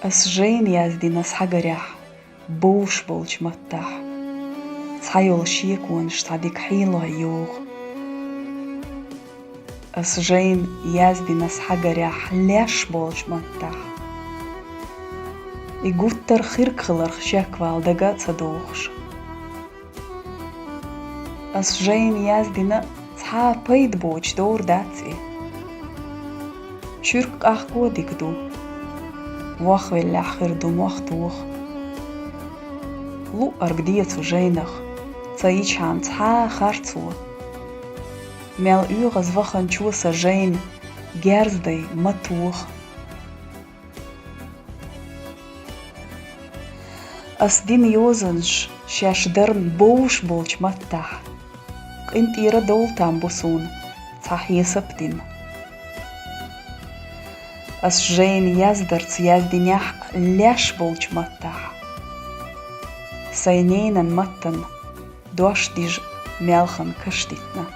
As Jane yazdin as hagarah boush bolch mattah Tsayol shiekun shtadik hilo hayog As Jane yazdin as hagarah lesh bolch mattah I gutter khirkhalar shekwal daga tsadoghsh As Jane yazdina tsa paid boch dor datsi Shurk ach godigdu Wach wel lacher dum wach tuch Lu argdiet zu Janech Tsaich han tsa khartsu Mel uras wachen chusa Jane Gerzdei matuch As din jozens shesh dern boush bolch mattah Qint ira doltam busun Tsa hiesaptin As Jane yazdarts yazdinah lesh bolch mattah Saynenan mattan Doashdij melchan kashtitna